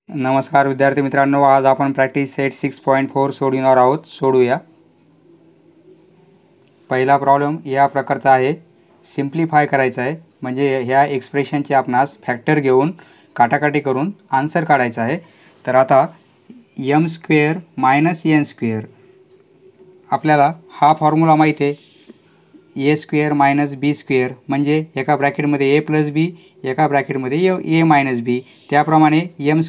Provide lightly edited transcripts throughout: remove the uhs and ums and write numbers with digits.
नमस्कार विद्यार्थी मित्रांनो, आज आपण प्रॅक्टिस सेट 6.4 सोडविणार आहोत. सोडूया. पहिला प्रॉब्लेम या प्रकारचा आहे. सिम्प्लिफाय करायचा आहे, म्हणजे ह्या एक्सप्रेशनचे आपणास फॅक्टर घेऊन काटाकाटी करून आन्सर काढायचा आहे. तर आता m² - n² आपल्याला हा फॉर्म्युला माहिती आहे. a² - b² म्हणजे एका ब्रॅकेटमध्ये a + b, एका ब्रॅकेटमध्ये a - b. त्याप्रमाणे m² -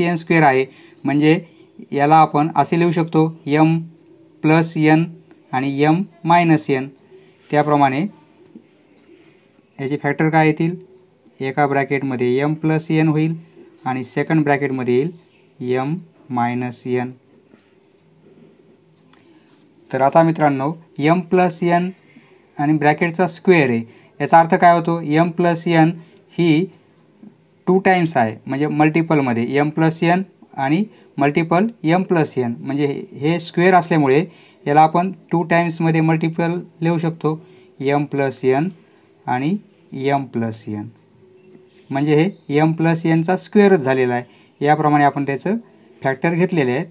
n² आहे, म्हणजे याला आपण असे लिहू शकतो m + n आणि m - n. त्याप्रमाणे याचे फॅक्टर काय येतील? एका ब्रॅकेटमध्ये m + n होईल आणि सेकंड ब्रॅकेटमध्ये येईल m - n. तर आता मित्रांनो, m + n आणि ब्रॅकेटचा स्क्वेअर आहे. याचा अर्थ काय होतो? m + n ही 2 टाइम्स आहे, म्हणजे मल्टिपलमध्ये m + n आणि मल्टिपल m + n, म्हणजे हे स्क्वेअर असल्यामुळे याला आपण 2 टाइम्समध्ये मल्टिपल लिहू शकतो. m + n आणि m + n, म्हणजे हे m + n चा स्क्वेअरच झालेला आहे. याप्रमाणे आपण त्याचं फॅक्टर घेतलेले आहेत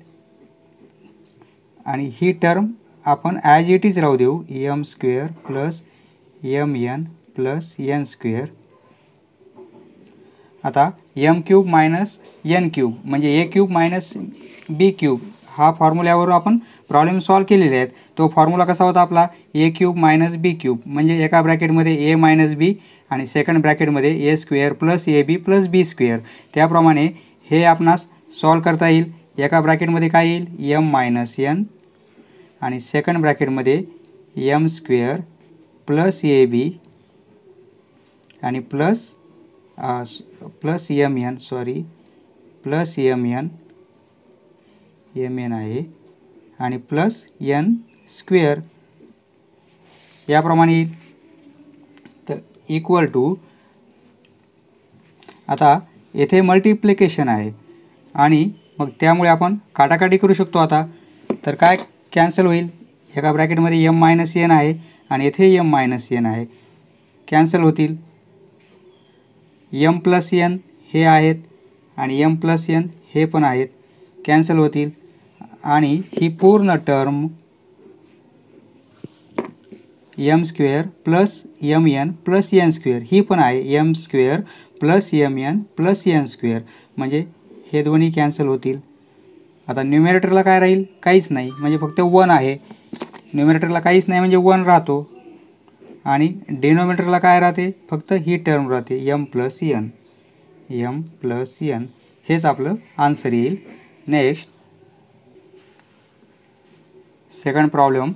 आणि ही टर्म आपण ॲज इट इज राहू देऊ. m² + mn + n². आता m³ - n³ म्हणजे a³ - b³ हा फॉर्म्युल्यावर आपण प्रॉब्लेम सॉल्व केलेले आहेत. तो फॉर्म्युला कसा होता आपला? a³ - b³ म्हणजे एका ब्रॅकेटमध्ये a - b आणि सेकंड ब्रॅकेटमध्ये a² + ab + b². त्याप्रमाणे हे आपणास सॉल्व करता येईल. एका ब्रॅकेटमध्ये काय येईल? m - n आणि सेकंड ब्रॅकेटमध्ये m² + ab आणि प्लस mn आहे आणि प्लस n². याप्रमाणे येईल. तर इक्वल टू, आता येथे मल्टिप्लिकेशन आहे आणि मग त्यामुळे आपण काटाकाटी करू शकतो. आता तर काय कॅन्सल होईल? एका ब्रॅकेटमध्ये m - n आहे आणि येथे m - n आहे, कॅन्सल होतील. m + n हे आहेत आणि m + n हे पण आहेत, कॅन्सल होतील. आणि ही पूर्ण टर्म m² + mn + n² ही पण आहे m² + mn + n², म्हणजे हे दोन्ही कॅन्सल होतील. आता न्यूमरेटरला काय राहील? काहीच नाही, म्हणजे फक्त 1 आहे. न्यूमरेटरला काहीच नाही म्हणजे 1 राहतो आणि डिनोमिनेटरला काय राहते? फक्त ही टर्म राहते m + n. m + n हेच आपलं आन्सर येईल. Next, second problem.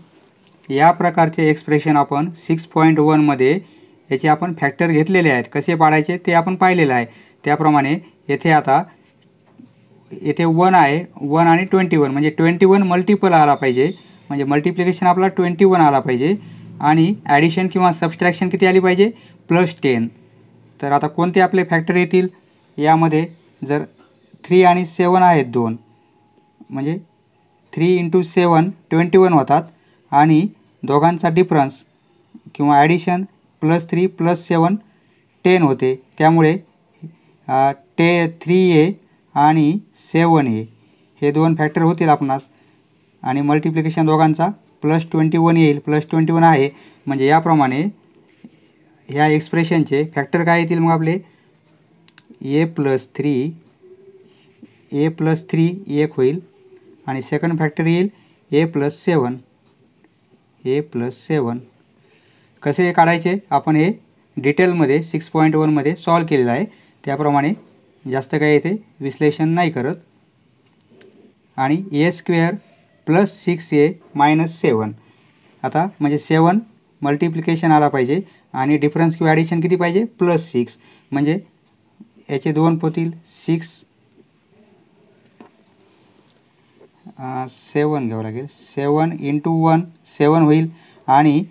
या प्रकारचे एक्सप्रेशन आपण 6.1 मध्ये याचे आपण फॅक्टर घेतलेले आहेत. कसे पाडायचे ते आपण पाहिलेलं आहे. त्याप्रमाणे येथे आता येथे 1 आहे, 1 आणि 21 म्हणजे 21 मल्टिपल आला पाहिजे, म्हणजे मल्टिप्लिकेशन आपला 21 आला पाहिजे आणि ॲडिशन किंवा सबस्ट्रॅक्शन किती आली पाहिजे? +10. तर आता कोणते आपले फॅक्टर येतील? यामध्ये जर 3 आणि 7 आहेत 2, म्हणजे 3 × 7 21 होतात आणि दोघांचा डिफरन्स किंवा ॲडिशन +3 + 7 10 होते. त्यामुळे 3a आणि 7a हे 2 फॅक्टर होतील आपणास आणि मल्टिप्लिकेशन दोघांचा +21 येईल. +21 आहे, म्हणजे याप्रमाणे ह्या एक्सप्रेशनचे फॅक्टर काय येतील? मग आपले a + 3 1 होईल आणि सेकंड फॅक्टर येईल a + 7. कसे काढायचे आपण हे डिटेलमध्ये 6.1 मध्ये सॉल्व केलेलं आहे. त्याप्रमाणे जास्त काही येथे विश्लेषण नाही करत. आणि a² + 6a - 7. आता म्हणजे 7 मल्टिप्लिकेशन आला पाहिजे आणि डिफरन्स किंवा ॲडिशन किती पाहिजे? +6, म्हणजे याचे 2 होतील 6 7 घ्यावं लागेल. 7 × 1 7 होईल आणि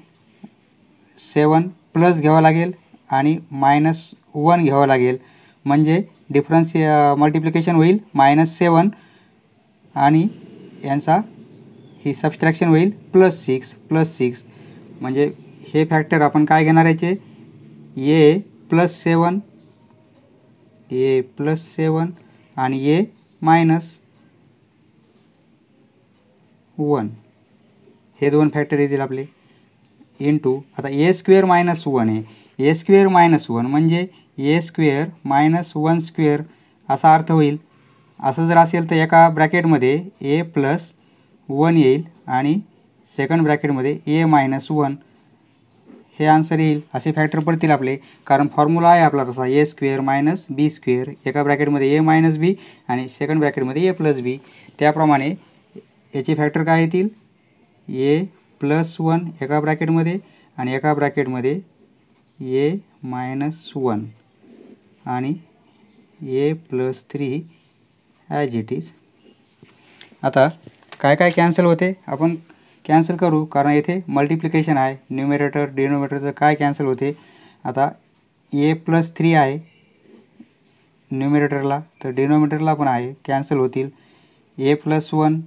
7 प्लस घ्यावं लागेल आणि -1 घ्यावं लागेल, म्हणजे डिफरन्स मल्टिप्लिकेशन होईल -7 आणि यांचा ही सबस्ट्रॅक्शन होईल +6, म्हणजे हे फॅक्टर आपण काय घेणार याचे? a + 7 आणि ए मायनस 1 हे दोन फॅक्टर येतील आपले इंटू आता ए स्क्वेअर मायनस 1 आहे. ए स्क्वेअर मायनस 1 म्हणजे ए स्क्वेअर मायनस 1 स्क्वेअर असा अर्थ होईल. असं जर असेल तर एका ब्रॅकेटमध्ये ए प्लस 1 येईल आणि सेकंड ब्रॅकेटमध्ये ए मायनस 1 हे आन्सर येईल. असे फॅक्टर पडतील आपले, कारण फॉर्म्युला आहे आपला तसा ए स्क्वेअर मायनस बी स्क्वेअर, एका ब्रॅकेटमध्ये ए मायनस बी आणि सेकंड ब्रॅकेटमध्ये ए प्लस बी. त्याप्रमाणे याचे फॅक्टर काय येतील, ए प्लस 1 एका ब्रॅकेटमध्ये आणि एका ब्रॅकेटमध्ये ए मायनस 1 आणि ए प्लस 3 ॲज इट इज. आता काय काय कॅन्सल होते आपण कॅन्सल करू, कारण येथे मल्टिप्लिकेशन आहे. न्यूमरेटर डिनोमिनेटरचं काय कॅन्सल होते. आता ए प्लस 3 आहे न्यूमरेटरला, तर डिनोमिनेटरला पण आहे, कॅन्सल होतील. ए प्लस 1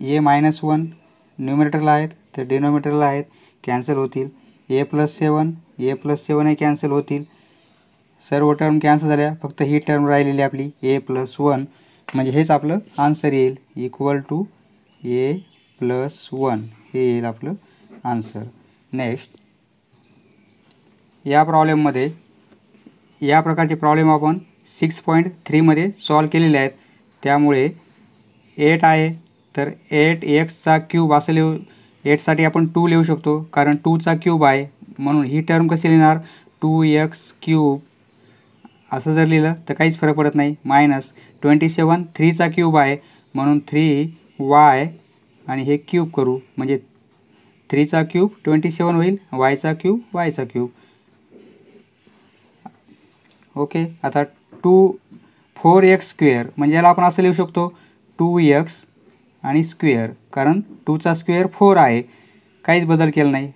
ए मायनस 1 न्यूमरेटरला आहेत तर डिनोमिनेटरला आहेत, कॅन्सल होतील. ए प्लस 7 हे कॅन्सल होतील. सर्व टर्म कॅन्सल झाल्या, फक्त ही टर्म राहिलेली आपली ए प्लस 1, म्हणजे हेच आपलं आन्सर येईल. इक्वल टू ए प्लस 1 हे येईल आपलं आन्सर. नेक्स्ट या प्रॉब्लेममध्ये या प्रकारचे प्रॉब्लेम आपण 6.3 मध्ये सॉल्व केलेले आहेत. त्यामुळे 8 आहे तर 8x क्यूब असं लिहू. 8साठी आपण 2 लिहू शकतो, कारण 2चा क्यूब आहे म्हणून ही टर्म कशी लिहिणार 2x क्यूब असं जर लिहिलं तर काहीच फरक पडत नाही. मायनस 27 3चा क्यूब आहे म्हणून 3y आणि हे क्यूब करू म्हणजे 3चा क्यूब 27 होईल, yचा क्यूब yचा क्यूब. ओके. आता 4x स्क्वेअर म्हणजे याला आपण असं लिहू शकतो 2x आणि स्क्वेअर, कारण 2चा स्क्वेअर 4 आहे, काहीच बदल केला नाही.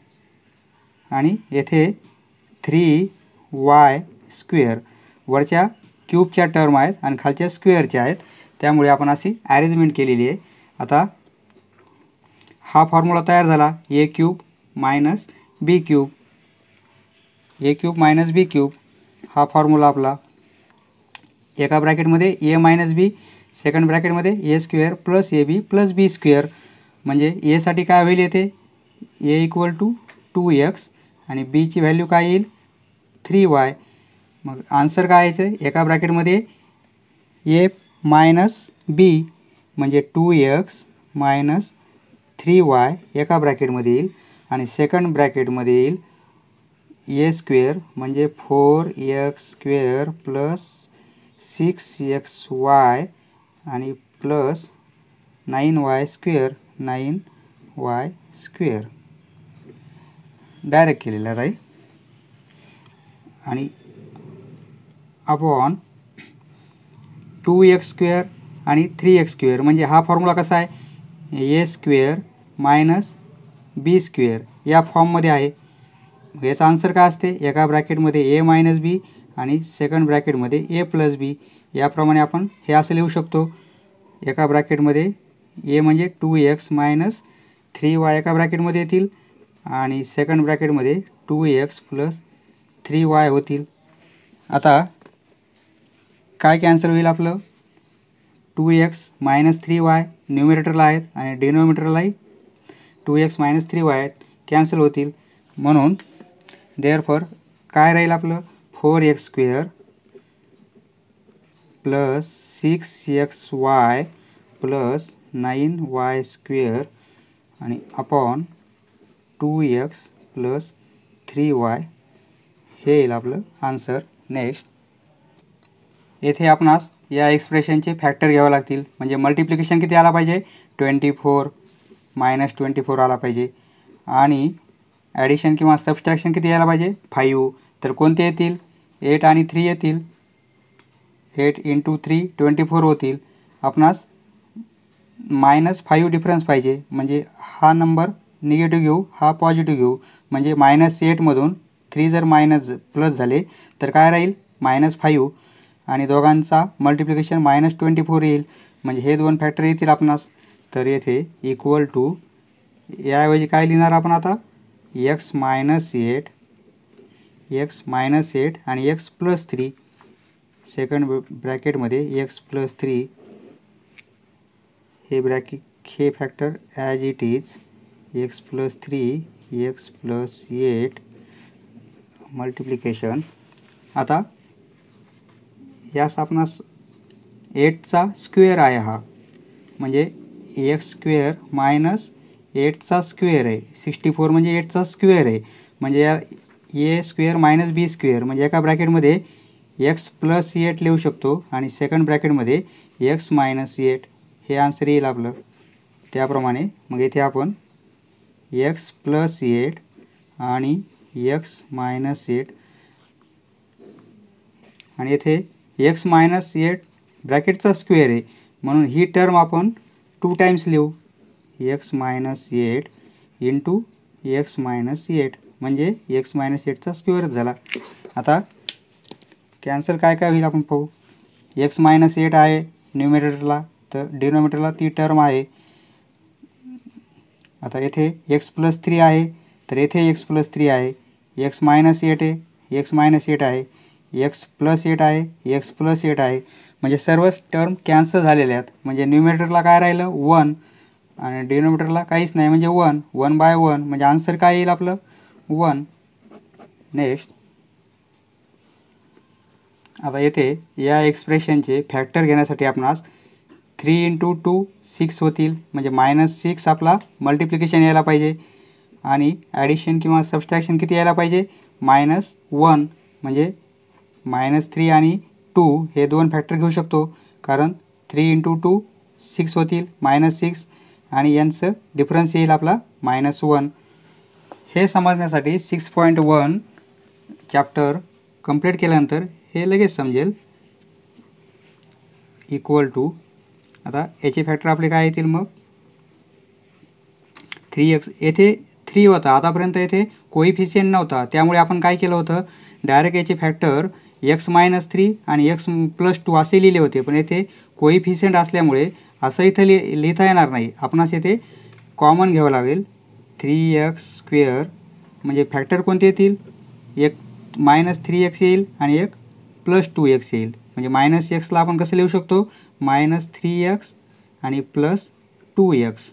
आणि येथे 3y स्क्वेअर वरच्या क्यूबच्या टर्म आहेत आणि खालच्या स्क्वेअरच्या आहेत, त्यामुळे आपण अशी ॲरेंजमेंट केलेली आहे. आता हा फॉर्म्युला तयार झाला a cube minus b cube. A cube minus b cube हा फॉर्म्युला आपला. एका ब्रॅकेटमध्ये ए मायनस बी, सेकंड ब्रॅकेटमध्ये a square plus a b plus b square, म्हणजे एसाठी काय होईल येथे ए इक्वल टू 2x आणि बीची व्हॅल्यू काय येईल 3y. मग आन्सर काय यायचं, एका ब्रॅकेटमध्ये ए मायनस बी म्हणजे 2x मायनस 3y एका ब्रॅकेटमध्ये येईल आणि सेकंड ब्रॅकेटमध्ये येईल ए स्क्वेअर म्हणजे 4x स्क्वेअर प्लस 6xy आणि plus 9y square 9y square direct केलेला राहील. आणि अपॉन 2x स्क्वेअर आणि 3x स्क्वेअर म्हणजे हा फॉर्म्युला कसा आहे ए स्क्वेअर मायनस बी स्क्वेअर या फॉर्ममध्ये आहे. याचा आन्सर काय असते, एका ब्रॅकेटमध्ये ए मायनस बी आणि सेकंड ब्रॅकेटमध्ये ए प्लस बी. याप्रमाणे आपण हे असं लिहू शकतो, एका ब्रॅकेटमध्ये ए म्हणजे 2x मायनस 3y एका ब्रॅकेटमध्ये येतील आणि सेकंड ब्रॅकेटमध्ये 2x प्लस 3y होतील. आता काय कॅन्सल होईल आपलं 2x मायनस 3y न्यूमरेटरला आहेत आणि डिनोमिनेटरलाही 2x मायनस 3y आहेत, कॅन्सल होतील. म्हणून देअरफॉर काय राहील आपलं 4x square plus 6xy plus 9y square आणि अपॉन 2x प्लस 3y हे येईल आपलं आन्सर. नेक्स्ट येथे आपणास या एक्सप्रेशनचे फॅक्टर घ्यावे लागतील, म्हणजे मल्टिप्लिकेशन किती आला पाहिजे 24 मायनस 24 आला पाहिजे आणि ॲडिशन किंवा सबस्ट्रॅक्शन किती यायला पाहिजे 5. तर कोणते येतील 8 आणि 3 येतील. 8 इंटू 3 24 होतील. आपणास -5 डिफरन्स पाहिजे, म्हणजे हा नंबर निगेटिव्ह घेऊ हा पॉझिटिव्ह घेऊ, म्हणजे -8मधून 3 जर मायनस प्लस झाले तर काय राहील -5 आणि दोघांचा मल्टिप्लिकेशन -24 येईल, म्हणजे हे दोन फॅक्टर येतील आपणास. तर येथे इक्वल टू याऐवजी काय लिहिणार आपण आता x मायनस 8 आणि x प्लस 3 सेकंड ब्रॅकेटमध्ये एक्स प्लस 3 हे factor as it is x plus 3 x plus 8 multiplication. आता यास आपणास 8चा स्क्वेअर आहे हा, म्हणजे एक्स स्क्वेअर मायनस 8चा स्क्वेअर आहे. 64 म्हणजे 8चा स्क्वेअर आहे, म्हणजे या a square minus b square, म्हणजे एका ब्रॅकेटमध्ये एक्स प्लस 8 लिहू शकतो आणि सेकंड ब्रॅकेटमध्ये एक्स मायनस 8 हे आन्सर येईल आपलं. त्याप्रमाणे मग येथे आपण एक्स प्लस 8 आणि एक्स मायनस 8 आणि येथे एक्स मायनस 8 ब्रॅकेटचा स्क्वेअर आहे, म्हणून ही टर्म आपण 2 टाइम्स लिहू. X minus 8 into x minus 8 म्हणजे एक्स मायनस 8चा स्क्वेअर झाला. आता कॅन्सल काय काय होईल आपण पाहू. एक्स मायनस 8 आहे न्यूमरेटरला, तर डिनोमिनेटरला ती टर्म आहे. आता येथे एक्स प्लस 3 आहे, तर येथे एक्स प्लस 3 आहे. एक्स मायनस 8 आहे, एक्स मायनस 8 आहे. एक्स प्लस 8 आहे, एक्स प्लस 8 आहे. म्हणजे सर्वच टर्म कॅन्सल झालेल्या आहेत. म्हणजे न्यूमरेटरला काय राहिलं 1 आणि डिनोमिनेटरला काहीच नाही, म्हणजे 1 1/1 म्हणजे आन्सर काय येईल आपलं 1. नेक्स्ट, आता येथे या एक्सप्रेशनचे फॅक्टर घेण्यासाठी आपणास 3 इंटू 2 6 होतील, म्हणजे -6 आपला मल्टिप्लिकेशन यायला पाहिजे आणि ॲडिशन किंवा सबस्ट्रॅक्शन किती यायला पाहिजे -1, म्हणजे -3 आणि 2 हे दोन फॅक्टर घेऊ शकतो, कारण 3 इंटू 2 6 होतील -6 आणि यांचं डिफरन्स येईल आपला -1. हे समजण्यासाठी 6.1 चॅप्टर कंप्लीट केल्यानंतर हे लगेच समजेल. इक्वल टू, आता याचे फॅक्टर आपले काय येतील मग 3x. येथे 3 होता आतापर्यंत, येथे कोइफिशियंट नव्हता, त्यामुळे आपण काय केलं होतं डायरेक्ट याचे फॅक्टर x मायनस 3 आणि x प्लस 2 असे लिहिले होते, पण येथे कोइफिशियंट असल्यामुळे असं इथं लिहिता येणार नाही. आपणास येथे कॉमन घ्यावं लागेल. 3x स्क्वेअर म्हणजे फॅक्टर कोणते येतील, एक -3x येईल आणि एक +2x येईल. म्हणजे -xला आपण कसं लिहू शकतो -3x आणि +2x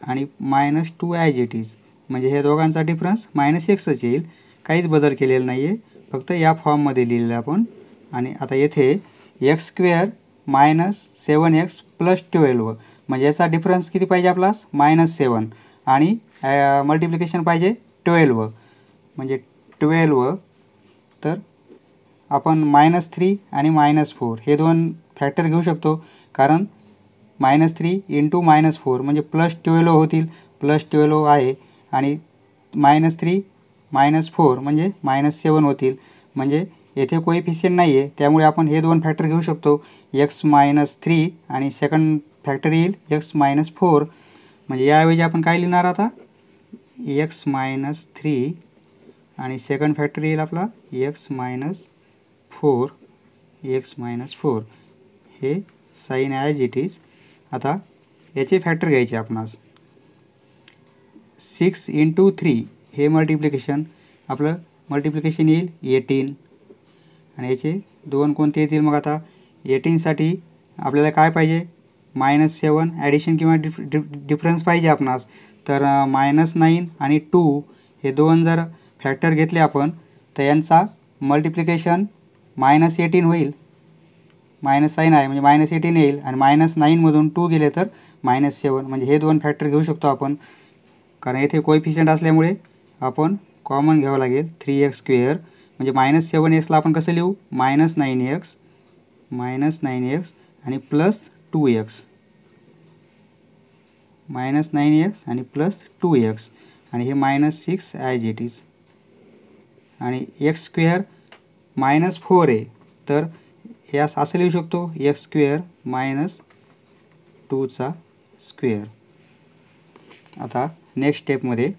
आणि -2 ॲज इट इज, म्हणजे हे दोघांचा डिफरन्स -xच येईल. काहीच बदल केलेला नाही आहे, फक्त या फॉर्ममध्ये लिहिलेलं आपण. आणि आता येथे एक्स स्क्वेअर -7x + 12 म्हणजे याचा डिफरन्स किती पाहिजे आपला -7 आणि मल्टिप्लिकेशन पाहिजे 12, म्हणजे 12. तर आपण -3 आणि -4 हे दोन फॅक्टर घेऊ शकतो, कारण -3 इंटू -4 म्हणजे +12 होतील. +12 आहे आणि -3 -4 म्हणजे -7 होतील. म्हणजे येथे कोइफिशियंट नाही आहे, त्यामुळे आपण हे दोन फॅक्टर घेऊ शकतो x -3 आणि सेकंड फॅक्टर येईल x -4. म्हणजे याऐवजी आपण काय लिहिणार आता x -3 आणि सेकंड फॅक्टर येईल आपला x -4 हे साइन ॲज इट इज. आता याचे फॅक्टर घ्यायचे आपणास. 6 इंटू 3 हे मल्टिप्लिकेशन, आपलं मल्टिप्लिकेशन येईल 18 आणि याचे दोन कोणते येतील मग. आता 18साठी आपल्याला काय पाहिजे -7 ॲडिशन किंवा डिफरन्स पाहिजे आपणास. तर -9 आणि 2 हे दोन जर फॅक्टर घेतले आपण, तर यांचा मल्टिप्लिकेशन -18 होईल. मायनस साईन आहे म्हणजे -18 येईल आणि -9मधून 2 गेले तर -7, म्हणजे हे दोन फॅक्टर घेऊ शकतो आपण. कारण येथे कोइफिशियंट असल्यामुळे आपण कॉमन घ्यावं लागेल. 3x स्क्वेअर म्हणजे -7xला आपण कसं लिहू -9x आणि +2x -9x आणि +2x आणि हे -6 ॲज इट इज. आणि x स्क्वेअर -4 आहे, तर यास असं लिहू शकतो x स्क्वेअर -2चा स्क्वेअर. आता नेक्स्ट स्टेपमध्ये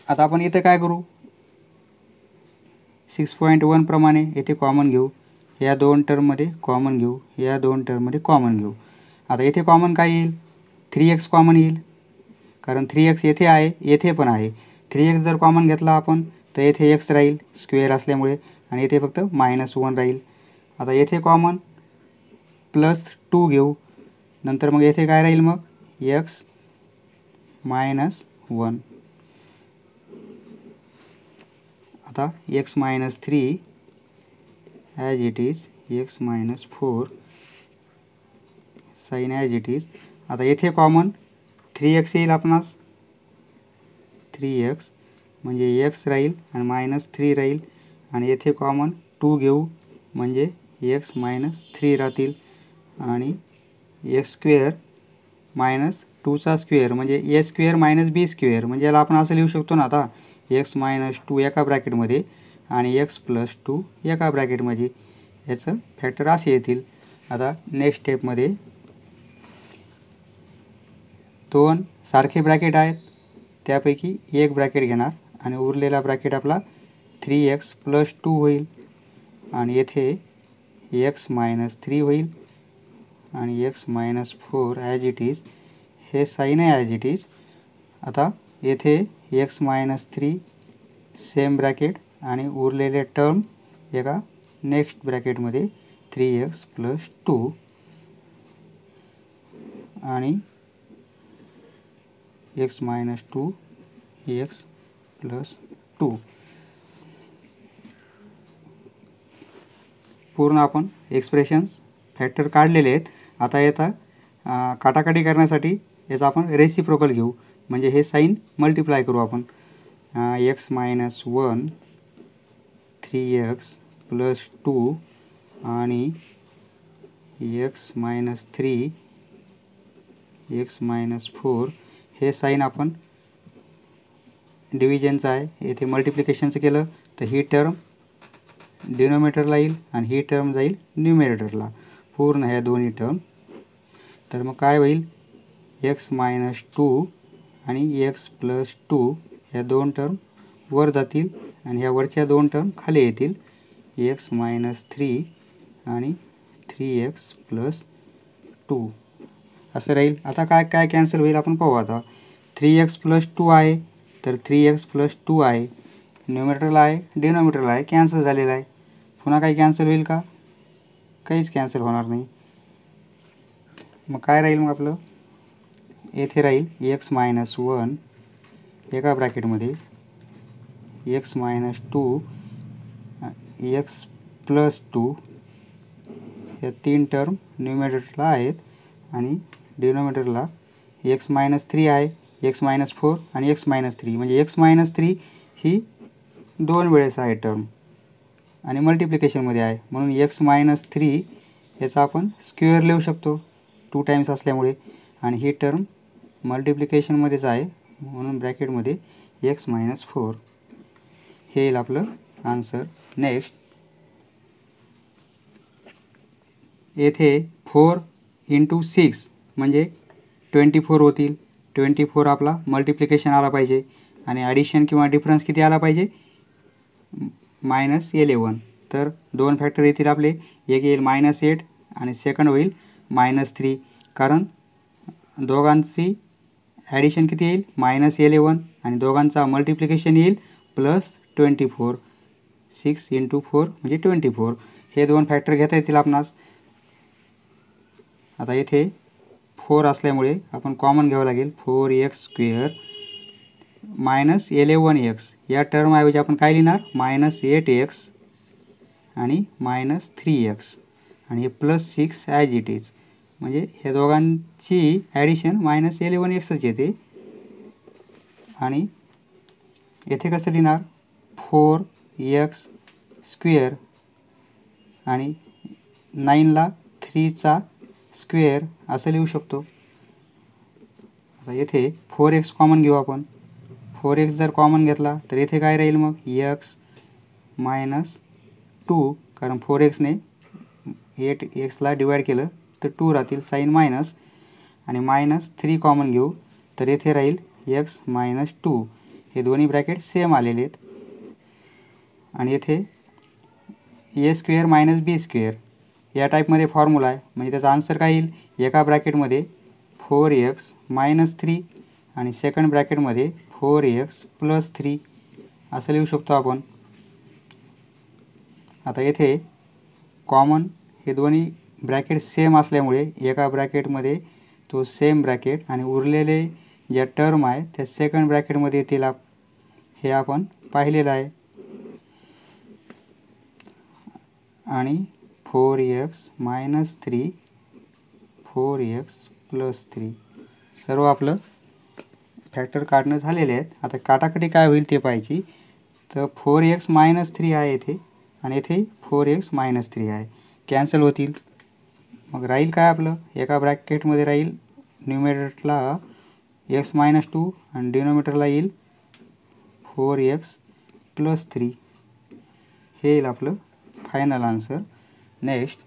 आता आपण इथे काय करू 6.1 प्रमाणे येथे कॉमन घेऊ. या दोन टर्ममध्ये कॉमन घेऊ, या दोन टर्ममध्ये कॉमन घेऊ. आता येथे कॉमन काय येईल 3x कॉमन येईल, कारण 3x येथे आहे, येथे पण आहे. 3x जर कॉमन घेतला आपण तर येथे एक्स राहील स्क्वेअर असल्यामुळे आणि येथे फक्त -1 राहील. आता येथे कॉमन +2 घेऊ. नंतर मग येथे काय राहील मग x -1. आता x -3 as it is x -4 sign as it is. आता येथे कॉमन 3x येईल आपणास 3x म्हणजे x राहील आणि -3 राहील आणि येथे कॉमन 2 घेऊ म्हणजे x -3 राहतील आणि x² -2 चा स्क्वेअर म्हणजे a² - b² म्हणजे याला आपण असं लिहू शकतो ना. आता x -2 एका ब्रॅकेटमध्ये आणि x + 2 एका ब्रॅकेटमध्ये याचं फॅक्टर असे येतील. आता नेक्स्ट स्टेपमध्ये 2 सारखे ब्रॅकेट आहेत त्यापैकी एक ब्रॅकेट घेणार आणि उरलेला ब्रॅकेट आपला 3x + 2 होईल आणि येथे x -3 होईल आणि x -4 ॲज इट इज हे साइन आहे ॲज इट इज. आता येथे x -3 सेम ब्रॅकेट आणि उरलेले टर्म एका नेक्स्ट ब्रॅकेटमध्ये 3x + 2 आणि x -2 x + 2. पूर्ण आपण एक्सप्रेशन्स फॅक्टर काढलेले आहेत. आता याचा काटाकाटी करण्यासाठी याचा आपण रेसिप्रोकल घेऊ म्हणजे हे साइन मल्टिप्लाय करू आपण. x -1 3x + 2 आणि x -3 x -4 हे साइन आपण डिव्हिजनचं आहे. येथे मल्टिप्लिकेशनचं केलं तर ही टर्म डिनोमिनेटरला येईल आणि ही टर्म जाईल न्यूमरेटरला पूर्ण ह्या दोन्ही टर्म. तर मग काय होईल x -2 आणि x + 2 ह्या दोन टर्म वर जातील आणि ह्या वरच्या दोन टर्म खाली येतील x -3 आणि 3x + 2 असं राहील. आता काय काय कॅन्सल होईल आपण पाहू. आता 3x + 2 आहे तर 3x + 2 आहे न्यूमरेटरला आहे डिनोमिनेटरला आहे कॅन्सल झालेला आहे. पुन्हा काही कॅन्सल होईल का काहीच कॅन्सल होणार नाही. मग काय राहील मग आपलं येथे राहील x -1 एका ब्रॅकेटमध्ये x -2 x + 2 या तीन टर्म न्यूमरेटरला आहेत आणि डिनोमिनेटरला x -3 आहे x -4 आणि x -3 म्हणजे x -3 ही 2 वेळेस आहे टर्म आणि मल्टिप्लिकेशनमध्ये आहे म्हणून x -3 याचा आपण स्क्वेअर लिहू शकतो 2 टाइम्स असल्यामुळे आणि ही टर्म मल्टिप्लिकेशनमध्येच आहे म्हणून ब्रॅकेटमध्ये x -4 हे येईल आपलं आन्सर. नेक्स्ट येथे 4 × 6 म्हणजे 24 होतील. 24 आपला मल्टिप्लिकेशन आला पाहिजे आणि ॲडिशन किंवा डिफरन्स किती आला पाहिजे -11. तर दोन फॅक्टर येतील आपले एक येईल -8 आणि सेकंड होईल -3 कारण दोघांची ॲडिशन किती येईल -11 आणि दोघांचा मल्टिप्लिकेशन येईल +24. 6 × 4 म्हणजे 24 हे दोन फॅक्टर घेता येतील आपणास. आता येथे 4 असल्यामुळे आपण कॉमन घ्यावं लागेल 4x² -11x या टर्मऐवजी आपण काय लिहिणार -8x आणि -3x आणि हे +6 ॲज इट इज म्हणजे हे दोघांची ॲडिशन -11xच येते. आणि येथे कसं लिहिणार 4x² आणि 9ला 3चा स्क्वेअर असं लिहू शकतो. आता येथे 4x कॉमन घेऊ आपण. 4x जर कॉमन घेतला तर येथे काय राहील मग x -2 कारण 4xने 8xला डिवाइड केलं तर 2 राहतील साइन मायनस आणि -3 कॉमन घेऊ तर येथे राहील x -2 हे दोन्ही ब्रॅकेट सेम आलेले आहेत. आणि येथे a² - b² या टाईपमध्ये फॉर्म्युला आहे म्हणजे त्याचा आन्सर काय येईल एका ब्रॅकेटमध्ये 4x - 3 आणि सेकंड ब्रॅकेटमध्ये 4x + 3 असं लिहू शकतो आपण। आता येथे कॉमन हे दोन्ही ब्रॅकेट सेम असल्यामुळे एका ब्रॅकेटमध्ये तो सेम ब्रॅकेट आणि उरलेले ज्या टर्म आहे त्या सेकंड ब्रॅकेटमध्ये येतील, हे आपण पाहिलेलं आहे। आणि 4x - 3 4x + 3 सर्व आपलं फॅक्टर काढणं झालेले आहेत। आता काटाकाटी काय होईल ते पाहायची। तर 4x - 3 आहे येथे आणि येथे 4x - 3 आहे, कॅन्सल होतील। मग राहील काय आपलं, एका ब्रॅकेटमध्ये राहील न्यूमरेटरला x - 2 आणि डिनोमिनेटरला येईल 4x + 3, हे येईल आपलं फायनल आन्सर। नेक्स्ट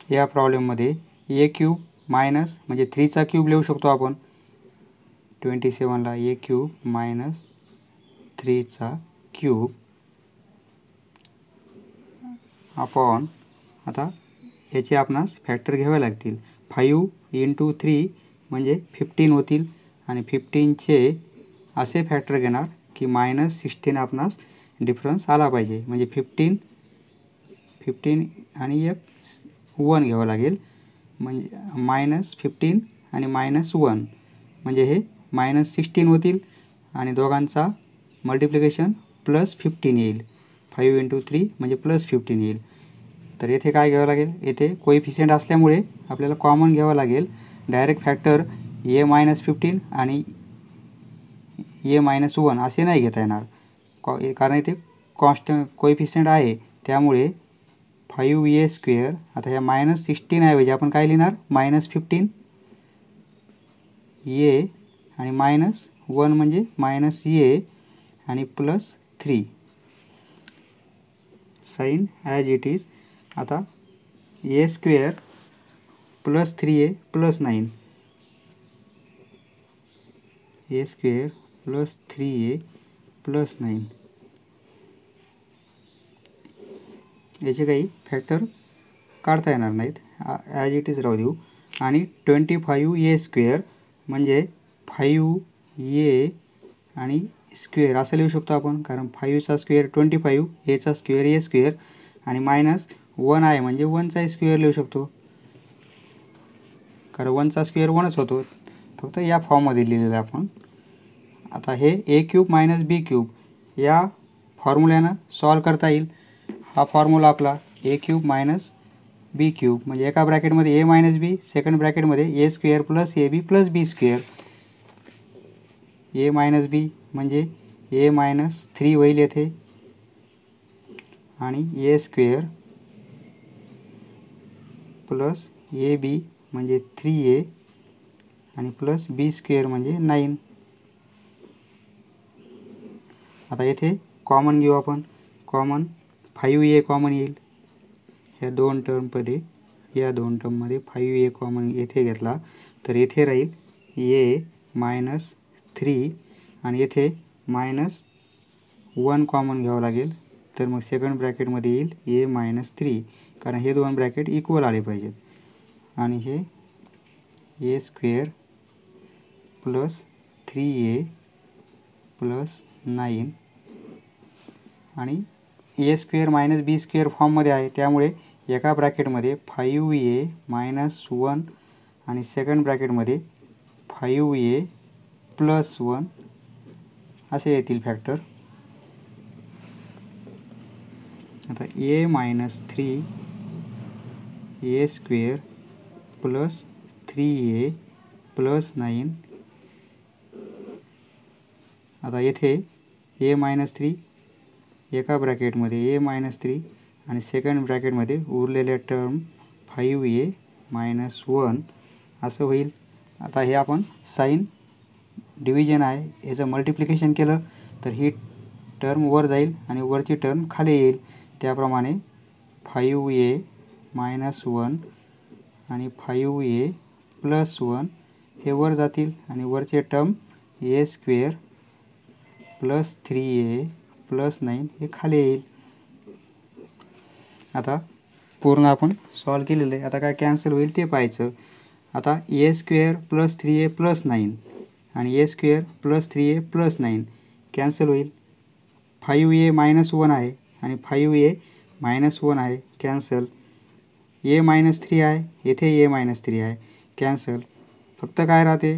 या प्रॉब्लेममध्ये a³ मायनस म्हणजे 3 चा क्यूब लिहू शकतो आपण। 27ला a³ - 3 चा क्यूब अपॉन, आता याचे आपणास फॅक्टर घ्यावे लागतील। 5 × 3 म्हणजे 15 होतील आणि 15चे असे फॅक्टर घेणार की -16 आपणास डिफरन्स आला पाहिजे, म्हणजे 15 आणि एक 1 घ्यावं लागेल, म्हणजे -15 आणि -1 म्हणजे हे -16 होतील आणि दोघांचा मल्टिप्लिकेशन +15 येईल। 5 × 3 म्हणजे +15 येईल। तर येथे काय घ्यावं लागेल, येथे कोएफिशियंट असल्यामुळे आपल्याला कॉमन घ्यावं लागेल। डायरेक्ट फॅक्टर a - 15 आणि a - 1 असे नाही घेता येणार, कारण इथे कॉन्स्टंट कोएफिशियंट आहे, त्यामुळे 5a², आता या -16 ऐवजी आपण काय लिहिणार, -15 a आणि -1 म्हणजे -a आणि +3 साइन ॲज इट इज। आता a² + 3a + 9, a² + 3a + 9 याचे काही फॅक्टर काढता येणार नाहीत, ॲज इट इज राहू देऊ। आणि 25a² म्हणजे 5a आणि स्क्वेअर असं लिहू शकतो आपण, कारण 5चा स्क्वेअर 25, aचा स्क्वेअर a² आणि -1 आहे म्हणजे 1चा स्क्वेअर लिहू शकतो, कारण 1चा स्क्वेअर 1च होतो, फक्त या फॉर्ममध्ये लिहिलेलं आहे आपण। आता हे a³ - b³ या फॉर्म्युल्यानं सॉल्व करता येईल। हा फॉर्म्युला आपला a³ - b³ म्हणजे एका ब्रॅकेटमध्ये a - b, सेकंड ब्रॅकेटमध्ये a² + ab + b², a - b म्हणजे a - 3 होईल येथे, आणि a² + ab म्हणजे 3a आणि +b² म्हणजे 9। आता येथे कॉमन घेऊ आपण, कॉमन 5a कॉमन येईल या दोन टर्ममध्ये, या दोन टर्ममध्ये 5a कॉमन येथे घेतला तर येथे राहील a - 3 आणि येथे -1 कॉमन घ्यावं लागेल, तर मग सेकंड ब्रॅकेटमध्ये येईल a - 3, कारण हे दोन ब्रॅकेट इक्वल आले पाहिजेत। आणि हे a² + 3a + 9 आणि a² - b² फॉर्ममध्ये आहे, त्यामुळे एका ब्रॅकेटमध्ये 5a - 1 आणि सेकंड ब्रॅकेटमध्ये 5a + 1 असे येतील फॅक्टर। आता a - 3 a² + 3a + 9, आता येथे a - 3 एका ब्रॅकेटमध्ये a - 3 आणि सेकंड ब्रॅकेटमध्ये उरलेल्या टर्म 5a - 1 असं होईल। आता हे आपण साइन डिव्हिजन आहे, याचं मल्टिप्लिकेशन केलं तर ही टर्म वर जाईल आणि वरची टर्म खाली येईल, त्याप्रमाणे 5a - 1 आणि 5a + 1 हे वर जातील आणि वरचे टर्म a² + 3a + 9 हे खाली येईल। आता पूर्ण आपण सॉल्व केलेलं आहे, आता काय कॅन्सल होईल ते पाहायचं। आता a² + 3a + 9 आणि a² + 3a + 9 कॅन्सल होईल. 5a -1 आहे आणि 5a -1 आहे, कॅन्सल. a -3 आहे, येथे a -3 आहे, कॅन्सल. फक्त काय राहते,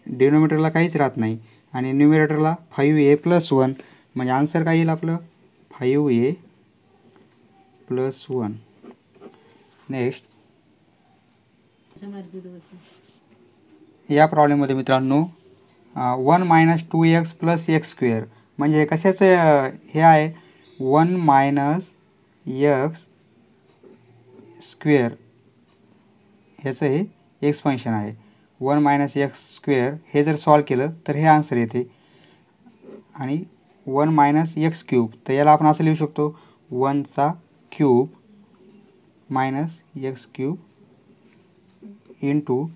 डिनोमिनेटरला काहीच राहत नाही आणि न्यूमरेटरला 5a + 1, म्हणजे आन्सर काय येईल आपलं 5a + 1. नेक्स्ट या प्रॉब्लेममध्ये मित्रांनो 1 - 2x + x² म्हणजे कशाचं हे आहे 1 - x² ह्याचं हे एक्सपेन्शन आहे. 1 - x² हे जर सॉल्व केलं तर हे आन्सर येते. आणि 1 - x³ तर याला आपण असं लिहू शकतो 1^³ - x³ इंटू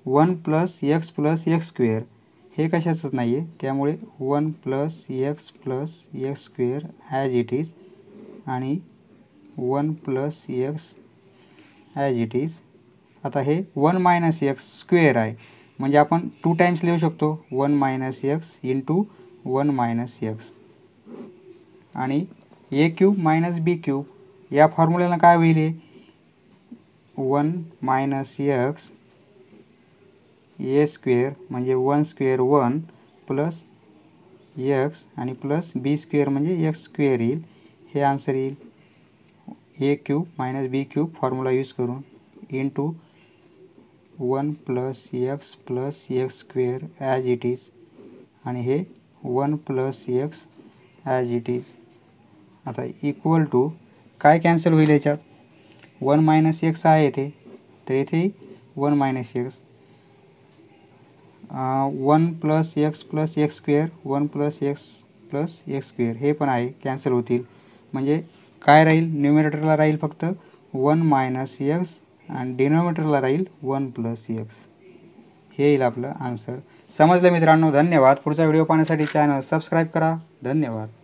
1 + x + x² हे कशाचंच नाही आहे, त्यामुळे 1 + x + x² as it is आणि 1 + x ॲज इट इज. आता हे 1 - x² आहे म्हणजे आपण 2 टाइम्स लिहू शकतो 1 - x इंटू 1 - x आणि a³ - b³ या फॉर्म्युल्यानं काय होईल 1 - x a² म्हणजे 1² 1 प्लस x आणि प्लस b² म्हणजे x² येईल. हे आन्सर येईल a³ - b³ फॉर्म्युला यूज करून into 1 + x + x² as it is आणि हे 1 + x ॲज इट इज. आता इक्वल टू काय कॅन्सल होईल याच्यात 1 - x आहे येथे, तर येथे 1 - x 1 + x + x² 1 + x + x² हे पण आहे, कॅन्सल होतील. म्हणजे काय राहील, न्यूमरेटरला राहील फक्त 1 - x आणि डिनोमिनेटरला राहील 1 + x. हे येईल आपलं आन्सर. समजलं मित्रांनो, धन्यवाद. पुढचा व्हिडिओ पाहण्यासाठी चॅनल सबस्क्राईब करा. धन्यवाद.